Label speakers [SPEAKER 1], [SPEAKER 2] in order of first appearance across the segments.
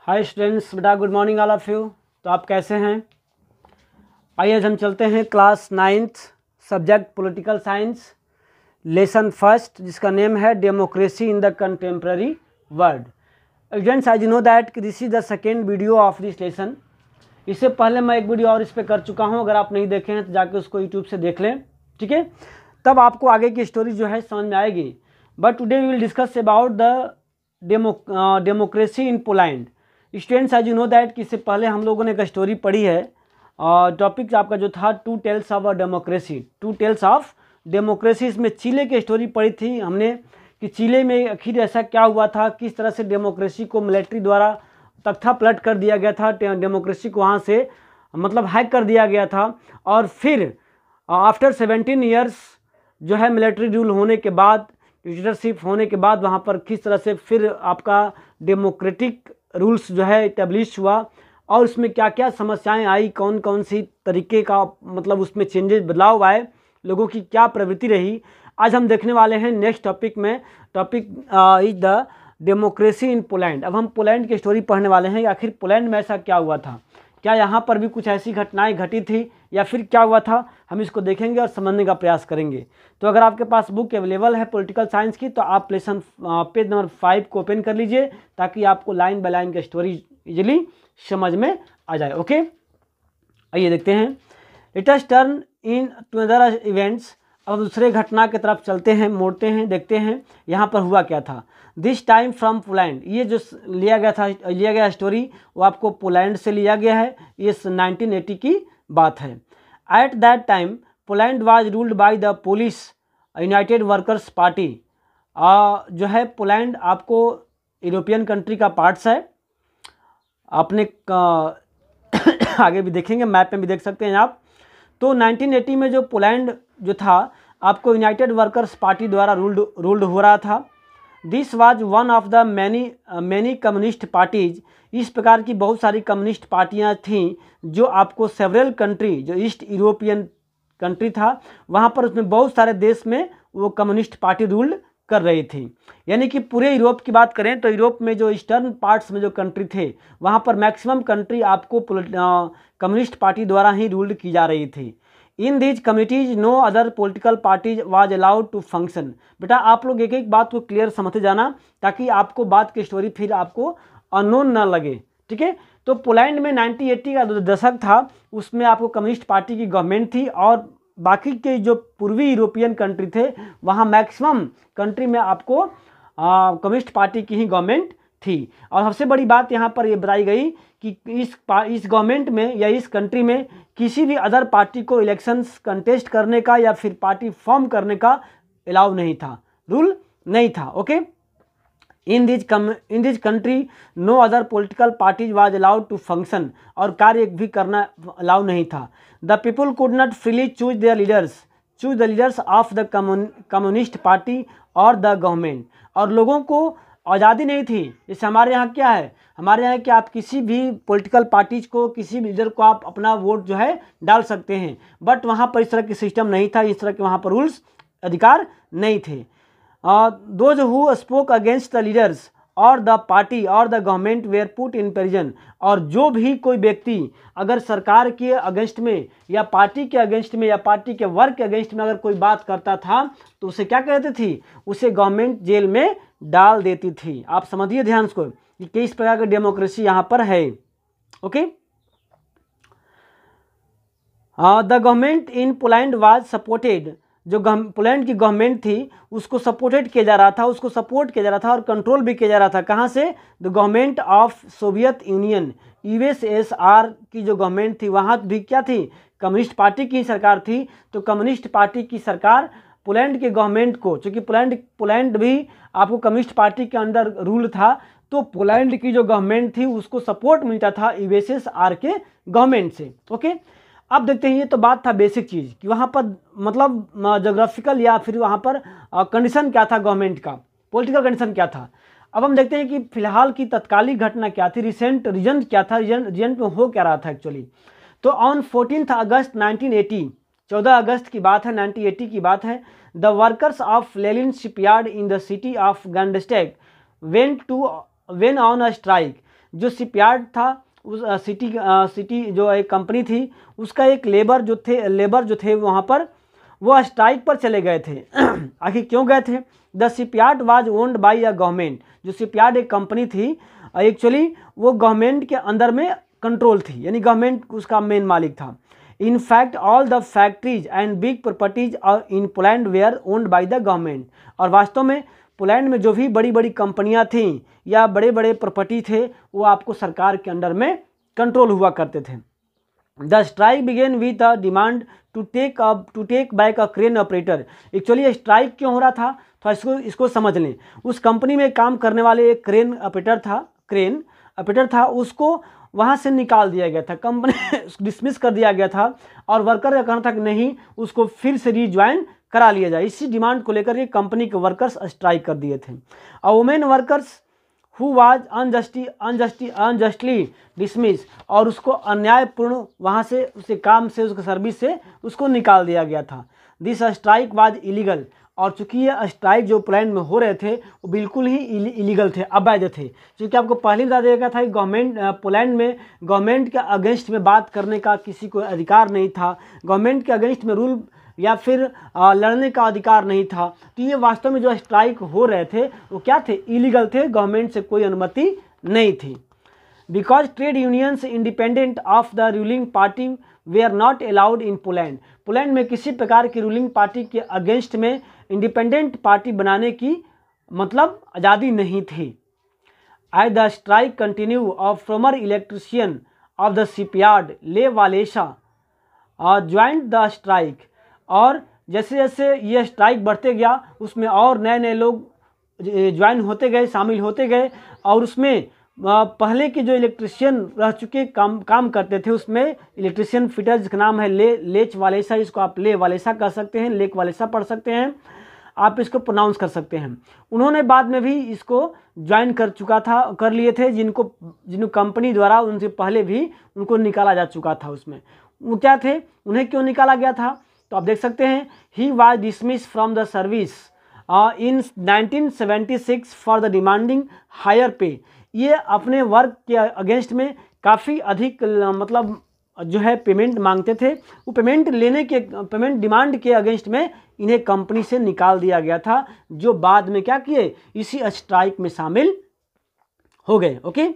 [SPEAKER 1] हाय students, बेटा good morning all of you. तो आप कैसे हैं? आइए आज हम चलते हैं class 9th subject political science lesson first, जिसका नेम है democracy in the contemporary world. Students, I know that कि this is the second video of this lesson. इससे पहले मैं एक वीडियो और इस पर कर चुका हूं, अगर आप नहीं देखे हैं तो जाके उसको यूट्यूब से देख लें, ठीक है? तब आपको आगे की स्टोरी जो है समझ में आएगी। But today we will discuss about the democracy in Poland. Students, as you know that कि इससे पहले हम लोगों ने एक स्टोरी पढ़ी है, टॉपिक आपका जो था टू टेल्स ऑफ डेमोक्रेसी। इसमें चिले की स्टोरी पढ़ी थी हमने कि चिले में आखिर ऐसा क्या हुआ था, किस तरह से डेमोक्रेसी को मिलिट्री द्वारा तख्ता पलट कर दिया गया था, डेमोक्रेसी को वहाँ से मतलब हैक कर दिया गया था। और फिर आफ्टर 17 ईयर्स जो है मिलिट्री रूल होने के बाद, डिक्टेटरशिप होने के बाद, वहाँ पर किस तरह से फिर आपका डेमोक्रेटिक रूल्स जो है इस्टेब्लिश हुआ और उसमें क्या क्या समस्याएं आई, कौन कौन सी तरीके का मतलब उसमें चेंजेस बदलाव आए, लोगों की क्या प्रवृत्ति रही, आज हम देखने वाले हैं नेक्स्ट टॉपिक में। Topic is the democracy in Poland. अब हम पोलैंड की स्टोरी पढ़ने वाले हैं, आखिर पोलैंड में ऐसा क्या हुआ था, क्या यहाँ पर भी कुछ ऐसी घटनाएं घटी थी या फिर क्या हुआ था, हम इसको देखेंगे और समझने का प्रयास करेंगे। तो अगर आपके पास बुक अवेलेबल है पॉलिटिकल साइंस की, तो आप लेसन पेज नंबर 5 को ओपन कर लीजिए ताकि आपको लाइन बाय लाइन की स्टोरी इजीली समझ में आ जाए। ओके, आइए देखते हैं। Let us turn into other events. अब दूसरे घटना की तरफ चलते हैं, मोड़ते हैं, देखते हैं यहाँ पर हुआ क्या था। दिस टाइम फ्रॉम पोलैंड, ये जो लिया गया स्टोरी वो आपको पोलैंड से लिया गया है। ये 1980 की बात है। At that time Poland was ruled by the Polish United workers party. जो है पोलैंड आपको यूरोपियन कंट्री का पार्ट्स है। आपने आगे भी देखेंगे, मैप में भी देख सकते हैं आप। तो 1980 में जो पोलैंड जो था आपको यूनाइटेड वर्कर्स पार्टी द्वारा रूल्ड हो रहा था। This was one of the many communist parties. इस प्रकार की बहुत सारी कम्युनिस्ट पार्टियां थीं जो आपको सेवरल कंट्री, जो ईस्ट यूरोपियन कंट्री था वहाँ पर, उसमें बहुत सारे देश में वो कम्युनिस्ट पार्टी रूल कर रही थी। यानी कि पूरे यूरोप की बात करें तो यूरोप में जो ईस्टर्न पार्ट्स में जो कंट्री थे वहाँ पर मैक्सिमम कंट्री आपको कम्युनिस्ट पार्टी द्वारा ही रूल्ड की जा रही थी। In these communities no other political parties was allowed to function. बेटा आप लोग एक एक बात को क्लियर समझते जाना ताकि आपको बात की स्टोरी फिर आपको अननोन ना लगे, ठीक है? तो पोलैंड में 1980 का दशक था, उसमें आपको कम्युनिस्ट पार्टी की गवर्नमेंट थी और बाकी के जो पूर्वी यूरोपियन कंट्री थे वहाँ मैक्सिमम कंट्री में आपको कम्युनिस्ट पार्टी की ही गवर्नमेंट थी। और सबसे बड़ी बात यहाँ पर ये बताई गई कि इस गवर्नमेंट में या इस कंट्री में किसी भी अदर पार्टी को इलेक्शंस कंटेस्ट करने का या फिर पार्टी फॉर्म करने का अलाउ नहीं था, रूल नहीं था। Okay, in this country no other political parties was allowed to function, और कार्य भी करना अलाउ नहीं था। The people could not freely choose the leaders of the communist party और द गवर्नमेंट। और लोगों को आज़ादी नहीं थी। जैसे हमारे यहाँ क्या है, हमारे यहाँ कि आप किसी भी पॉलिटिकल पार्टीज को, किसी भी लीडर को आप अपना वोट जो है डाल सकते हैं, बट वहाँ पर इस तरह की सिस्टम नहीं था, इस तरह के वहाँ पर रूल्स अधिकार नहीं थे। Those who spoke against the leaders और द पार्टी और the government were put in prison. और जो भी कोई व्यक्ति अगर सरकार के अगेंस्ट में या पार्टी के अगेंस्ट में या पार्टी के वर्क के अगेंस्ट में अगर कोई बात करता था तो उसे क्या कहती थी, उसे गवर्नमेंट जेल में डाल देती थी। आप समझिए ध्यान से कि किस प्रकार की डेमोक्रेसी यहाँ पर है। Okay, the government in Poland was supported. जो पोलैंड की गवर्नमेंट थी उसको सपोर्टेड किया जा रहा था, उसको सपोर्ट किया जा रहा था और कंट्रोल भी किया जा रहा था। कहाँ से? The government of Soviet union, USSR की जो गवर्नमेंट थी वहाँ भी क्या थी, कम्युनिस्ट पार्टी की सरकार थी। तो कम्युनिस्ट पार्टी की सरकार पोलैंड के गवर्नमेंट को, चूँकि पोलैंड भी आपको कम्युनिस्ट पार्टी के अंदर रूल था, तो पोलैंड की जो गवर्नमेंट थी उसको सपोर्ट मिलता था यूएसएसआर के गवर्नमेंट से। ओके, अब देखते हैं, ये तो बात था बेसिक चीज़ कि वहाँ पर मतलब जोग्राफिकल या फिर वहाँ पर कंडीशन क्या था गवर्नमेंट का, पॉलिटिकल कंडीशन क्या था। अब हम देखते हैं कि फिलहाल की तत्कालिक घटना क्या थी, रिसेंट रीजन क्या था, रीजन में हो क्या रहा था एक्चुअली। तो ऑन 14 अगस्त 1980, 14 अगस्त की बात है, 1980 की बात है, the workers of Lenin shipyard in the city of Gdansk went on a strike. जो शिपयार्ड था उस सिटी जो एक कंपनी थी उसका एक लेबर जो थे वहाँ पर वो स्ट्राइक पर चले गए थे। आखिर क्यों गए थे? The shipyard was owned by a government. जो शिपयार्ड एक कंपनी थी एक्चुअली वो गवर्नमेंट के अंदर में कंट्रोल थी, यानी गवर्नमेंट उसका मेन मालिक था। In fact all the factories and big properties in Poland were owned by the government. और वास्तव में पोलैंड में जो भी बड़ी बड़ी कंपनियां थीं या बड़े बड़े प्रॉपर्टी थे वो आपको सरकार के अंडर में कंट्रोल हुआ करते थे। The strike began with a demand to take back a crane operator. Actually strike क्यों हो रहा था तो इसको समझ लें। उस कंपनी में काम करने वाले एक क्रेन ऑपरेटर था, उसको वहाँ से निकाल दिया गया था, कंपनी डिसमिस कर दिया गया था और वर्कर का कहना था कि नहीं, उसको फिर से रिज्वाइन करा लिया जाए। इसी डिमांड को लेकर के कंपनी के वर्कर्स स्ट्राइक कर दिए थे। A women workers who was unjustly dismissed, और उसको अन्यायपूर्ण वहाँ से उसके काम से उसके सर्विस से उसको निकाल दिया गया था। दिस स्ट्राइक वाज इलीगल, और चूंकि ये स्ट्राइक जो पोलैंड में हो रहे थे वो बिल्कुल ही इलीगल थे, अवैध थे। क्योंकि आपको पहले बता दिया गया था कि पोलैंड में गवर्नमेंट के अगेंस्ट में बात करने का किसी को अधिकार नहीं था, गवर्नमेंट के अगेंस्ट में रूल या फिर लड़ने का अधिकार नहीं था। तो ये वास्तव में जो स्ट्राइक हो रहे थे वो क्या थे? इलीगल थे, गवर्नमेंट से कोई अनुमति नहीं थी। Because trade unions independent of the ruling party they are not allowed in Poland. Poland में किसी प्रकार की रूलिंग पार्टी के अगेंस्ट में इंडिपेंडेंट पार्टी बनाने की मतलब आज़ादी नहीं थी। At the strike continue of former electrician of the shipyard Lech Walesa joint the strike. और जैसे जैसे ये स्ट्राइक बढ़ते गया उसमें और नए नए लोग ज्वाइन होते गए, शामिल होते गए, और उसमें पहले के जो इलेक्ट्रिशियन रह चुके काम करते थे उसमें इलेक्ट्रिशियन फिटर जिसका नाम है लेच वालेसा, इसको आप ले वालेसा कह सकते हैं, लेक वालेसा पढ़ सकते हैं, आप इसको प्रोनाउंस कर सकते हैं। उन्होंने बाद में भी इसको ज्वाइन कर लिए थे, जिनको कंपनी द्वारा उनसे पहले भी उनको निकाला जा चुका था। उसमें वो क्या थे, उन्हें क्यों निकाला गया था? तो आप देख सकते हैं, he was dismiss from the service in 1976 for the demanding higher pay. ये अपने वर्क के अगेंस्ट में काफ़ी अधिक मतलब जो है पेमेंट मांगते थे। वो पेमेंट डिमांड के अगेंस्ट में इन्हें कंपनी से निकाल दिया गया था, जो बाद में क्या किए, इसी स्ट्राइक में शामिल हो गए। Okay,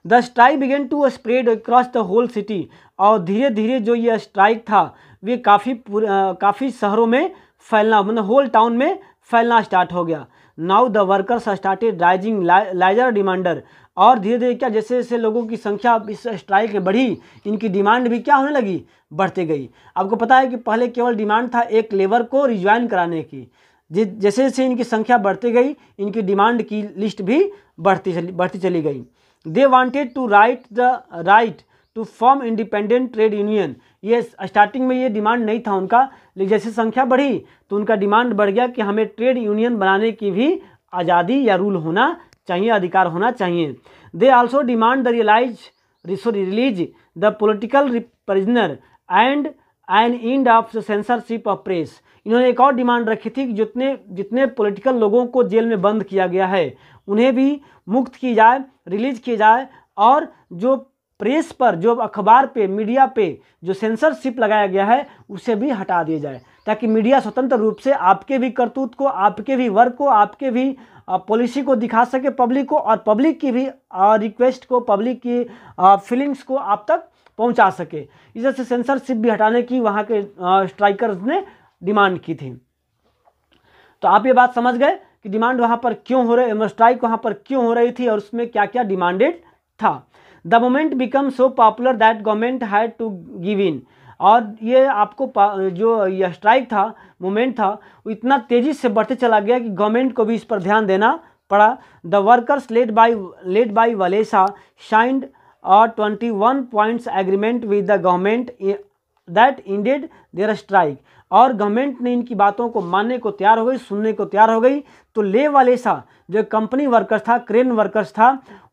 [SPEAKER 1] the strike began to spread across the whole city. और धीरे धीरे जो ये स्ट्राइक था वे काफ़ी शहरों में फैलना, मतलब होल टाउन में फैलना स्टार्ट हो गया। Now the workers started rising larger demander. और धीरे धीरे क्या, जैसे जैसे लोगों की संख्या इस स्ट्राइक में बढ़ी, इनकी डिमांड भी क्या होने लगी, बढ़ते गई। आपको पता है कि पहले केवल डिमांड था एक लेबर को रिज्वाइन कराने की, जैसे जैसे इनकी संख्या बढ़ती गई इनकी डिमांड की लिस्ट भी बढ़ती चली गई। They wanted to right to form independent trade union. ये स्टार्टिंग में ये डिमांड नहीं था उनका, लेकिन जैसे संख्या बढ़ी तो उनका डिमांड बढ़ गया कि हमें ट्रेड यूनियन बनाने की भी आज़ादी या रूल होना चाहिए, अधिकार होना चाहिए। They also demand the release the political prisoner and an end of the censorship of press. इन्होंने एक और डिमांड रखी थी कि जितने पॉलिटिकल लोगों को जेल में बंद किया गया है उन्हें भी मुक्त की जाए, रिलीज किया जाए, और जो प्रेस पर, जो अखबार पे, मीडिया पे जो सेंसरशिप लगाया गया है उसे भी हटा दिया जाए, ताकि मीडिया स्वतंत्र रूप से आपके भी करतूत को, आपके भी वर्क को, आपके भी पॉलिसी को दिखा सके पब्लिक को, और पब्लिक की भी रिक्वेस्ट को, पब्लिक की फीलिंग्स को आप तक पहुंचा सके। इस तरह से सेंसरशिप भी हटाने की वहाँ के स्ट्राइकर्स ने डिमांड की थी। तो आप ये बात समझ गए कि डिमांड वहाँ पर क्यों हो रही, स्ट्राइक वहाँ पर क्यों हो रही थी और उसमें क्या क्या डिमांडेड था। The moment become so popular that government had to give in. और ये आपको जो यह स्ट्राइक था, मूवमेंट था, वो इतना तेज़ी से बढ़ते चला गया कि गवर्नमेंट को भी इस पर ध्यान देना पड़ा। The workers led by Walesa signed a 21 points agreement with the government that ended their strike। और गवर्नमेंट ने इनकी बातों को मानने को तैयार हो गई, सुनने को तैयार हो गई। तो ले वालेसा जो कंपनी वर्कर्स था, क्रेन वर्कर्स था,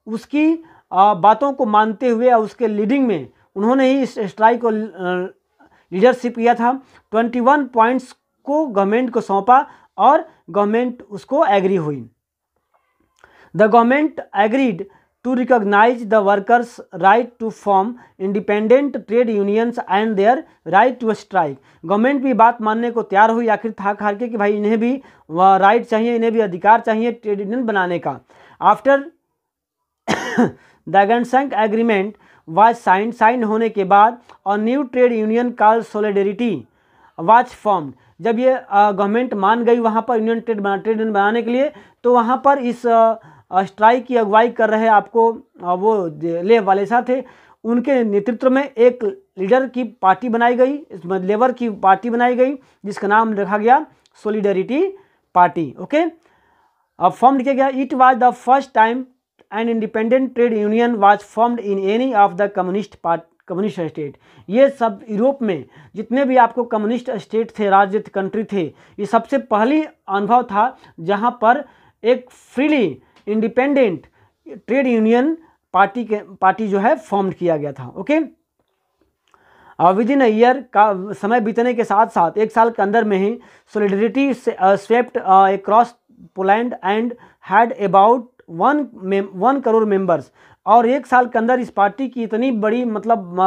[SPEAKER 1] उसकी बातों को मानते हुए और उसके लीडिंग में उन्होंने ही इस स्ट्राइक को लीडरशिप किया था। 21 पॉइंट्स को गवर्नमेंट को सौंपा और गवर्नमेंट उसको एग्री हुई। The government agreed to recognise the workers right to form independent trade unions and their right to strike. Government भी बात मानने को तैयार हुई आखिर थाक हार के कि भाई इन्हें भी राइट चाहिए, इन्हें भी अधिकार चाहिए ट्रेड यूनियन बनाने का। After the Gdansk agreement was sign होने के बाद और new trade union called solidarity was formed. जब ये गवर्नमेंट मान गई वहाँ पर ट्रेड यूनियन बनाने के लिए, तो वहाँ पर इस स्ट्राइक की अगुवाई कर रहे आपको वो लेह वालेसा थे, उनके नेतृत्व में एक लीडर की पार्टी बनाई गई, इसमें लेबर की पार्टी बनाई गई जिसका नाम रखा गया सोलिडेरिटी पार्टी। ओके, अब फॉर्म किया गया। It was the first time an independent trade union was formed in any of the communist state. ये सब यूरोप में जितने भी आपको कम्युनिस्ट स्टेट थे, राज्य कंट्री थे, ये सबसे पहली अनुभव था जहाँ पर एक freely independent trade union party जो है फॉर्म किया गया था। Okay, with in a year का समय बीतने के साथ साथ एक साल के अंदर में ही solidarity swept across Poland and had about 1 करोड़ मेंबर्स। और एक साल के अंदर इस पार्टी की इतनी बड़ी मतलब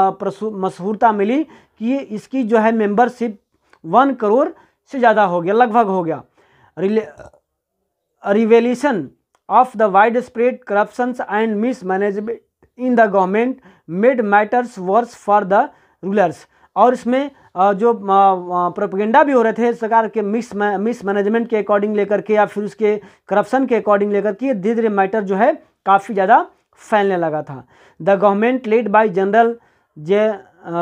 [SPEAKER 1] मशहूरता मिली कि इसकी जो है मेंबरशिप 1 करोड़ से ज़्यादा हो गया, लगभग हो गया। Revaluation of the wide spread corruptions and mismanagement in the government made matters verse for the rulers. और इसमें जो प्रोपेगेंडा भी हो रहे थे सरकार के मिसमैनेजमेंट के अकॉर्डिंग लेकर के या फिर उसके करप्शन के अकॉर्डिंग लेकर के धीरे धीरे मैटर जो है काफ़ी ज़्यादा फैलने लगा था। The government led by general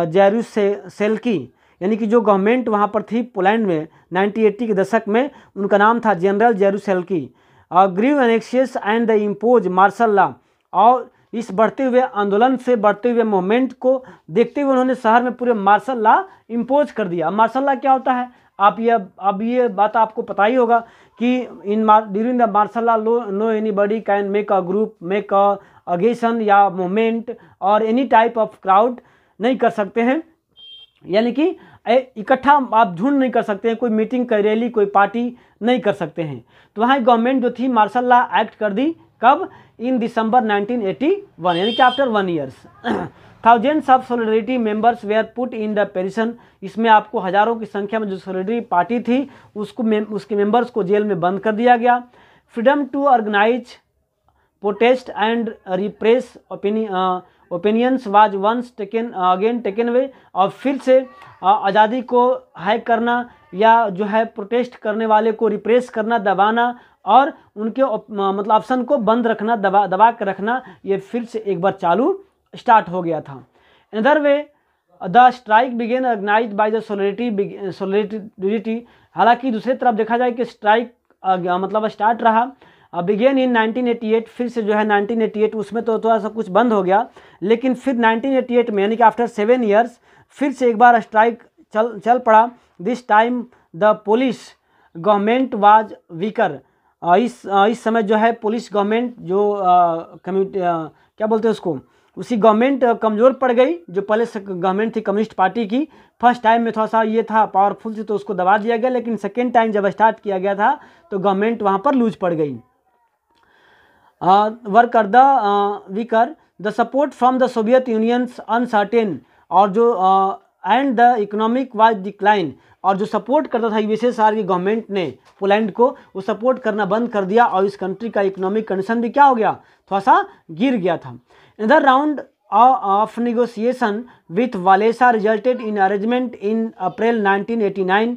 [SPEAKER 1] Jaruzelski, यानी कि जो गवर्नमेंट वहाँ पर थी पोलैंड में 1980 के दशक में, उनका नाम था general Jaruzelski. Grew anxious and the impose martial law. और इस बढ़ते हुए आंदोलन से, बढ़ते हुए मूवमेंट को देखते हुए उन्होंने शहर में पूरे मार्शल लॉ इम्पोज कर दिया। मार्शल लॉ क्या होता है अब ये बात आपको पता ही होगा कि during the martial law no anybody can make a group, make a agitation या मूवमेंट और एनी टाइप ऑफ क्राउड नहीं कर सकते हैं, यानी कि इकट्ठा आप झुंड नहीं कर सकते हैं, कोई मीटिंग, कोई रैली, कोई पार्टी नहीं कर सकते हैं। तो वहाँ गवर्नमेंट जो थी मार्शल लॉ एक्ट कर दी, कब? इन दिसंबर 1981, यानी कि after 1 years. Thousands of solidarity members were put in the prison. इसमें आपको हज़ारों की संख्या में जो सोलिडेरिटी पार्टी थी उसके मेंबर्स को जेल में बंद कर दिया गया। Freedom to organise protest and repress opinions was once taken away. और फिर से आज़ादी को हैक करना या जो है प्रोटेस्ट करने वाले को रिप्रेस करना, दबाना और उनके मतलब ऑप्शन को बंद रखना, दबा कर रखना, ये फिर से एक बार चालू स्टार्ट हो गया था। Another way the strike began organised by the Solidarity. हालांकि दूसरी तरफ देखा जाए कि स्ट्राइक मतलब स्टार्ट रहा बिगेन इन 1988, फिर से जो है 1988 उसमें तो थोड़ा सा कुछ बंद हो गया, लेकिन फिर 1988 में यानी कि आफ्टर 7 ईयर्स फिर से एक बार स्ट्राइक चल पड़ा। This time the police government was weaker. इस समय जो है पुलिस गवर्नमेंट जो क्या बोलते हैं उसको, उसी गवर्नमेंट कमज़ोर पड़ गई जो पहले से गवर्नमेंट थी कम्युनिस्ट पार्टी की। फर्स्ट टाइम में थोड़ा सा ये था पावरफुल थी तो उसको दबा दिया गया, लेकिन सेकेंड टाइम जब स्टार्ट किया गया था तो गवर्नमेंट वहाँ पर लूज पड़ गई। Worker the weaker the support from the Soviet unions uncertain. और जो and the economic was decline. और जो सपोर्ट करता था यूएसएसआर की गवर्नमेंट ने पोलैंड को, वो सपोर्ट करना बंद कर दिया और इस कंट्री का इकोनॉमिक कंडीशन भी क्या हो गया, थोड़ा सा गिर गया था। Another round of negotiation with Walesa resulted in arrangement in April 1989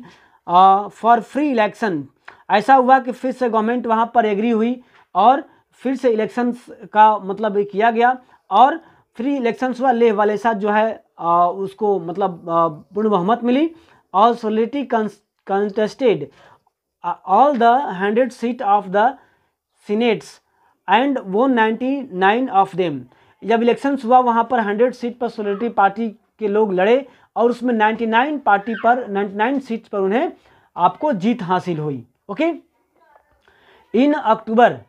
[SPEAKER 1] for free election. ऐसा हुआ कि फिर से गवर्नमेंट वहाँ पर एग्री हुई और फिर से इलेक्शंस का मतलब किया गया और फ्री इलेक्शंस हुआ। लेह वालेसा जो है उसको मतलब पूर्ण बहुमत मिली और solidarity contested all the 100 seat of the senates and won 99 of them. जब इलेक्शंस हुआ वहाँ पर 100 सीट पर सोलिडेरिटी पार्टी के लोग लड़े और उसमें 99 सीट पर उन्हें आपको जीत हासिल हुई। Okay, in October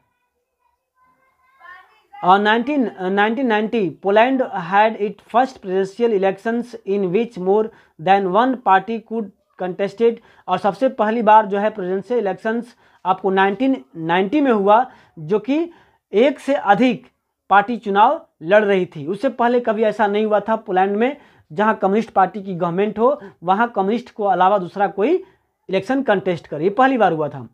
[SPEAKER 1] 1990 Poland had it first presidential elections in which more than one party could contested. और सबसे पहली बार जो है प्रेसिडेंशियल इलेक्शंस आपको 1990 में हुआ जो कि एक से अधिक पार्टी चुनाव लड़ रही थी। उससे पहले कभी ऐसा नहीं हुआ था पोलैंड में, जहां कम्युनिस्ट पार्टी की गवर्नमेंट हो वहां कम्युनिस्ट को अलावा दूसरा कोई इलेक्शन कंटेस्ट करे, ये पहली बार हुआ था।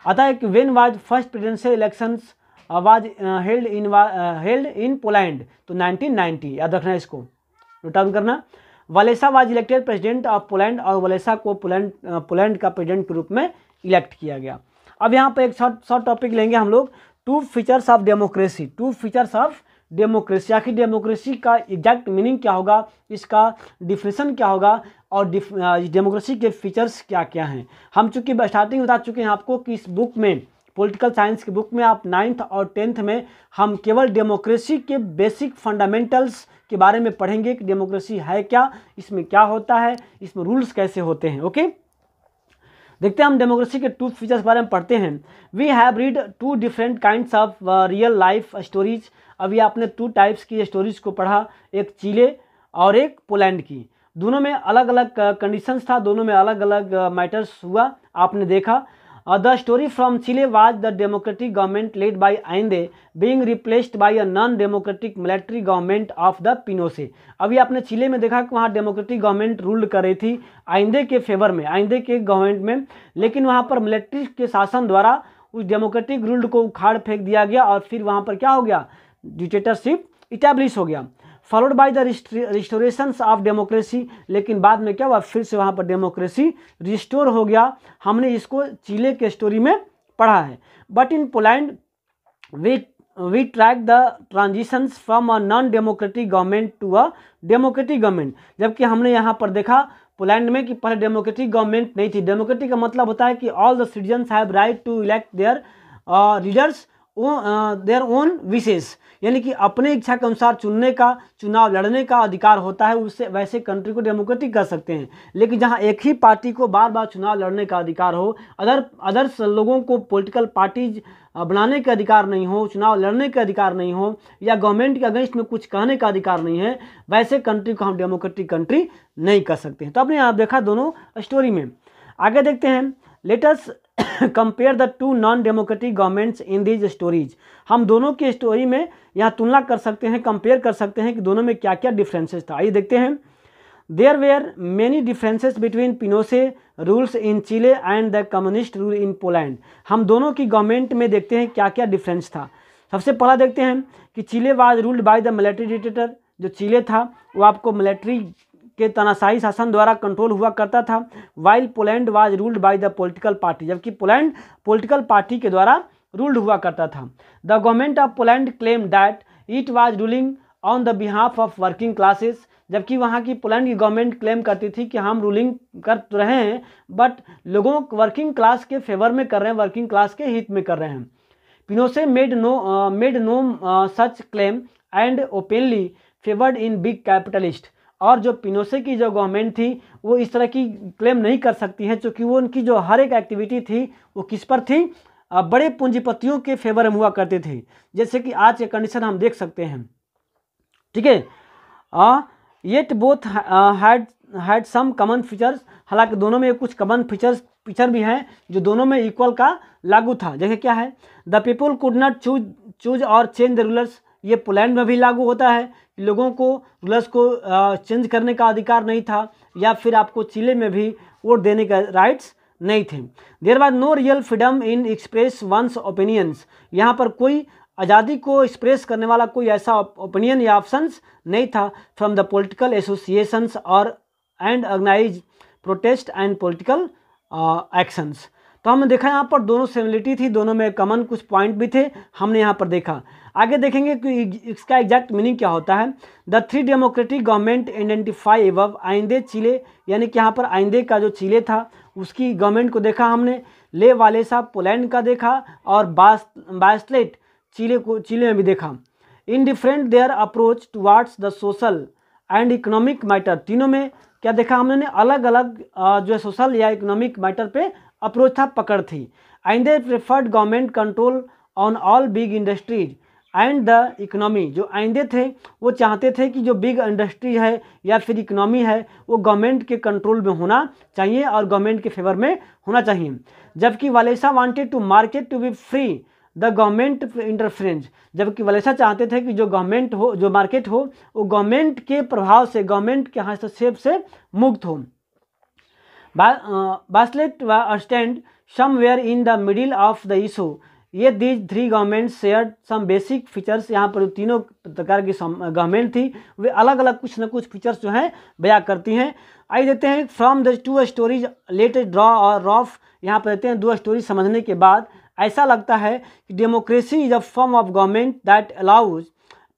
[SPEAKER 1] अतः कि when was first presidential elections was held in Poland, तो 1990, याद रखना इसको, नोट डाउन करना। Walesa was elected president of Poland, और वालेसा को पोलैंड का प्रेसिडेंट के रूप में इलेक्ट किया गया। अब यहाँ पे एक शॉर्ट टॉपिक लेंगे हम लोग, two features of democracy. Two features of democracy, आखिर डेमोक्रेसी का एग्जैक्ट मीनिंग क्या होगा, इसका डिफिनेशन क्या होगा, और डेमोक्रेसी के फीचर्स क्या क्या हैं। हम चूँकि स्टार्टिंग बता चुके हैं आपको कि इस बुक में, पॉलिटिकल साइंस की बुक में, आप 9th और 10th में हम केवल डेमोक्रेसी के बेसिक फंडामेंटल्स के बारे में पढ़ेंगे कि डेमोक्रेसी है क्या, इसमें क्या होता है, इसमें रूल्स कैसे होते हैं। ओके, देखते हैं हम डेमोक्रेसी के 2 फीचर्स के बारे में पढ़ते हैं। We have read 2 different kinds of real life stories. अभी आपने 2 टाइप्स की स्टोरीज को पढ़ा, एक चिले और एक पोलैंड की। दोनों में अलग अलग कंडीशंस था, दोनों में अलग अलग मैटर्स हुआ, आपने देखा। The story from Chile was the democratic government led by Allende being replaced by a non democratic military government of the Pinochet. अभी आपने चिले में देखा कि वहाँ डेमोक्रेटिक गवर्नमेंट रूल कर रही थी आइंदे के फेवर में, आइंदे के गवर्नमेंट में, लेकिन वहाँ पर मिलिट्री के शासन द्वारा उस डेमोक्रेटिक रूल को उखाड़ फेंक दिया गया और फिर वहाँ पर क्या हो गया, डिक्टेटरशिप इस्टेब्लिश हो गया, followed by the restorations of democracy. लेकिन बाद में क्या हुआ, फिर से वहाँ पर डेमोक्रेसी रिस्टोर हो गया। हमने इसको चिले के स्टोरी में पढ़ा है। But in Poland we track the transitions from a non democratic government to a democratic government. जबकि हमने यहाँ पर देखा पोलैंड में कि पहले डेमोक्रेटिक गवर्नमेंट नहीं थी। डेमोक्रेटिक का मतलब होता है कि all the citizens have right to elect their leaders their own wishes, यानी कि अपने इच्छा के अनुसार चुनने का, चुनाव लड़ने का अधिकार होता है। उससे वैसे कंट्री को डेमोक्रेटिक कर सकते हैं। लेकिन जहां एक ही पार्टी को बार बार चुनाव लड़ने का अधिकार हो, अदर्स लोगों को पॉलिटिकल पार्टीज बनाने का अधिकार नहीं हो, चुनाव लड़ने का अधिकार नहीं हो, या गवर्नमेंट के अगेंस्ट में कुछ कहने का अधिकार नहीं है, वैसे कंट्री को हम डेमोक्रेटिक कंट्री नहीं कर सकते हैं। तो आपने आप देखा दोनों स्टोरी में। आगे देखते हैं, let us compare the 2 non democratic governments in these stories. हम दोनों की स्टोरी में यहाँ तुलना कर सकते हैं, कंपेयर कर सकते हैं कि दोनों में क्या क्या डिफरेंसेस था। आइए देखते हैं। There were many differences between Pinochet rules in Chile and the communist rule in Poland. हम दोनों की गवर्नमेंट में देखते हैं क्या क्या डिफरेंस था। सबसे पहला देखते हैं कि Chile was ruled by the military dictator. जो चिले था वो आपको मिलिट्री के तानाशाही शासन द्वारा कंट्रोल हुआ करता था। While Poland was ruled by the political party, जबकि पोलैंड पॉलिटिकल पार्टी के द्वारा रूल्ड हुआ करता था। The government of Poland claim that it was ruling on the behalf of working classes, जबकि वहाँ की पोलैंड की गवर्नमेंट क्लेम करती थी कि हम रूलिंग कर रहे हैं बट लोगों वर्किंग क्लास के फेवर में कर रहे हैं, वर्किंग क्लास के हित में कर रहे हैं। Pinochet made no such claim and openly favoured in big capitalist. और जो पिनोसे की जो गवर्नमेंट थी वो इस तरह की क्लेम नहीं कर सकती है, क्योंकि वो उनकी जो हर एक एक्टिविटी थी वो किस पर थी, बड़े पूंजीपतियों के फेवर में हुआ करते थे, जैसे कि आज के कंडीशन हम देख सकते हैं। ठीक है, yet both had some common features. हालांकि दोनों में कुछ कॉमन फीचर भी हैं जो दोनों में इक्वल का लागू था। जैसे क्या है, the people could not choose और चेंज द रूलर्स। ये पोलैंड में भी लागू होता है, लोगों को रूलर्स को चेंज करने का अधिकार नहीं था, या फिर आपको चिले में भी वोट देने का राइट्स नहीं थे। There was no real freedom in express one's opinions. यहाँ पर कोई आज़ादी को एक्सप्रेस करने वाला कोई ऐसा ओपिनियन या ऑप्शंस नहीं था फ्रॉम द पॉलिटिकल एसोसिएशंस और and organise protest and political actions. तो हमने देखा यहाँ पर दोनों सिमिलरिटी थी, दोनों में कॉमन कुछ पॉइंट भी थे, हमने यहाँ पर देखा। आगे देखेंगे कि इसका एग्जैक्ट मीनिंग क्या होता है। The 3 democratic government identify above Allende Chile, यानी कि यहाँ पर आइंदे का जो चिले था उसकी गवर्नमेंट को देखा हमने। ले वालेसा पोलैंड का देखा, और बास्लेट चिले में भी देखा। In different there approach towards the social and economic matter. तीनों में क्या देखा हमने, अलग अलग जो सोशल या इकोनॉमिक मैटर पे अप्रोच था, पकड़ थी। Allende preferred government control on all big industries and the economy. जो आइंदे थे वो चाहते थे कि जो बिग इंडस्ट्री है या फिर इकोनॉमी है वो गवर्नमेंट के कंट्रोल में होना चाहिए और गवर्नमेंट के फेवर में होना चाहिए। जबकि Walesa wanted to market to be free the government interference, जबकि वलेसा चाहते थे कि जो गवर्नमेंट हो, जो मार्केट हो, वो गवर्नमेंट के प्रभाव से, गवर्नमेंट के हस्तक्षेप से मुक्त हो। Bachelet stand somewhere in the middle of the issue, ये these three government shared some basic features. यहाँ पर तीनों प्रकार की गवर्नमेंट थी, वे अलग अलग कुछ न कुछ फीचर्स जो हैं बयां करती हैं। आइए देखते हैं from the two stories let draw और रॉफ। यहाँ पर देखते हैं दो स्टोरी समझने के बाद ऐसा लगता है कि democracy is a form of government that allows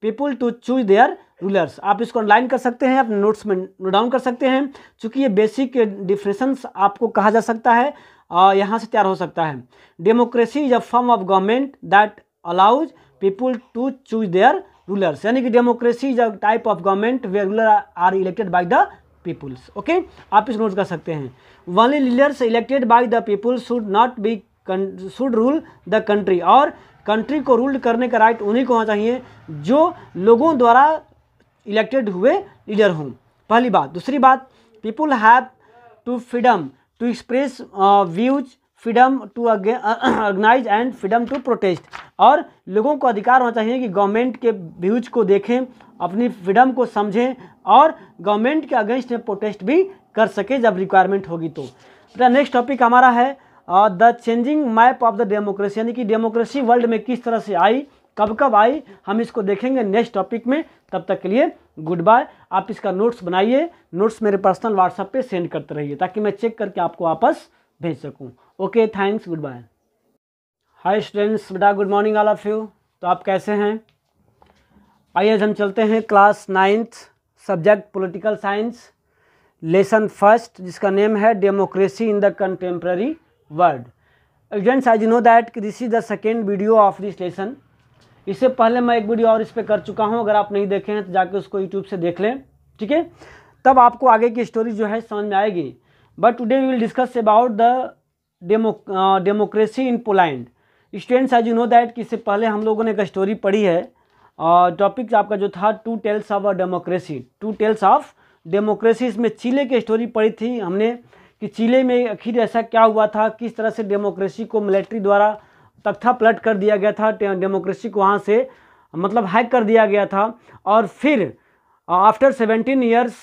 [SPEAKER 1] people to choose their rulers. आप इसको अंडरलाइन कर सकते हैं, अपने नोट्स में नोट डाउन कर सकते हैं, चूँकि ये बेसिक डिफिनेशंस आपको कहा जा सकता है, यहाँ से तैयार हो सकता है। Democracy is a form of government that allows people to choose their rulers, यानी कि democracy is a type of government where ruler are elected by the peoples. Okay, आप इस नोट कर सकते हैं। Only leaders elected by the people should rule the country, और country को rule करने का राइट उन्हीं को होना चाहिए जो लोगों द्वारा इलेक्टेड हुए लीडर हों, पहली बात। दूसरी बात, people have to freedom to express views, freedom to organise and freedom to protest, और लोगों को अधिकार होना चाहिए कि गवर्नमेंट के व्यूज को देखें, अपनी फ्रीडम को समझें और गवर्नमेंट के अगेंस्ट में प्रोटेस्ट भी कर सके जब रिक्वायरमेंट होगी तो। नेक्स्ट टॉपिक हमारा है the changing map of the democracy, यानी कि डेमोक्रेसी वर्ल्ड में किस तरह से आई, कब कब आई, हम इसको देखेंगे नेक्स्ट टॉपिक में। तब तक के लिए गुड बाय। आप इसका नोट्स बनाइए, नोट्स मेरे पर्सनल व्हाट्सएप पे सेंड करते रहिए ताकि मैं चेक करके आपको वापस भेज सकूं। Okay, thanks, good bye. Hi students, बेटा good morning all of you. तो आप कैसे हैं? आइए हम चलते हैं class 9th subject political science, lesson first, जिसका नेम है democracy in the contemporary world. Students, आज you know that this is the second video of this lesson. इससे पहले मैं एक वीडियो और इस पर कर चुका हूं, अगर आप नहीं देखे हैं तो जाके उसको यूट्यूब से देख लें, ठीक है, तब आपको आगे की स्टोरी जो है समझ में आएगी। But today we will discuss about the democracy in Poland. Students, आज यू नो दैट कि इससे पहले हम लोगों ने एक स्टोरी पढ़ी है, टॉपिक आपका जो था two tales of democracy, two tales of democracy. इसमें चीले की स्टोरी पढ़ी थी हमने कि चीले में आखिर ऐसा क्या हुआ था, किस तरह से डेमोक्रेसी को मिलिट्री द्वारा तख्ता पलट कर दिया गया था, डेमोक्रेसी को वहाँ से मतलब हैक कर दिया गया था, और फिर आफ्टर 17 ईयर्स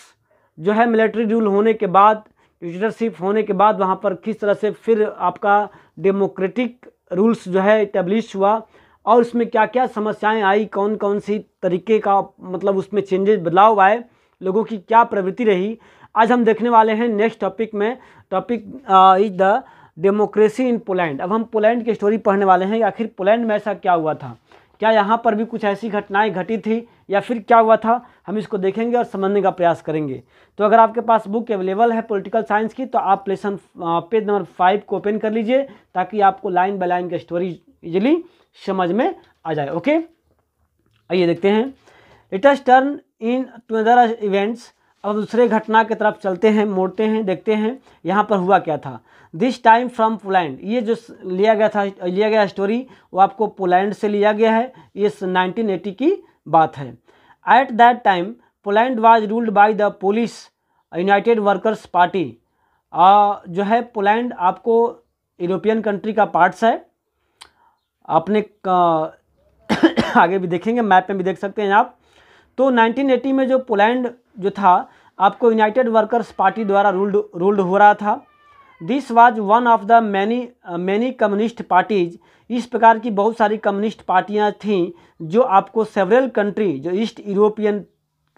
[SPEAKER 1] जो है मिलिट्री रूल होने के बाद, डिक्टेटरशिप होने के बाद, वहाँ पर किस तरह से फिर आपका डेमोक्रेटिक रूल्स जो है इस्टेब्लिश हुआ, और उसमें क्या क्या समस्याएं आई, कौन कौन सी तरीके का मतलब उसमें चेंजेस, बदलाव आए, लोगों की क्या प्रवृत्ति रही, आज हम देखने वाले हैं नेक्स्ट टॉपिक में। Topic is the democracy in Poland. अब हम पोलैंड की स्टोरी पढ़ने वाले हैं, आखिर पोलैंड में ऐसा क्या हुआ था, क्या यहाँ पर भी कुछ ऐसी घटनाएं घटी थी या फिर क्या हुआ था, हम इसको देखेंगे और समझने का प्रयास करेंगे। तो अगर आपके पास बुक अवेलेबल है पॉलिटिकल साइंस की, तो आप लेसन पेज नंबर 5 को ओपन कर लीजिए ताकि आपको लाइन बाय लाइन की स्टोरी इजीली समझ में आ जाए। ओके, आइए देखते हैं। Let us turn into other events. अब दूसरे घटना की तरफ चलते हैं, मोड़ते हैं, देखते हैं यहाँ पर हुआ क्या था। दिस टाइम फ्रॉम पोलैंड, ये जो लिया गया स्टोरी वो आपको पोलैंड से लिया गया है, ये 1980 की बात है। At that time Poland was ruled by the Polish United workers party. जो है पोलैंड आपको यूरोपियन कंट्री का पार्ट्स है, अपने आगे भी देखेंगे, मैप में भी देख सकते हैं आप। तो 1980 में जो पोलैंड जो था आपको यूनाइटेड वर्कर्स पार्टी द्वारा रूल्ड हो रहा था। This was one of the many communist parties. इस प्रकार की बहुत सारी कम्युनिस्ट पार्टियां थीं जो आपको सेवरल कंट्री, जो ईस्ट यूरोपियन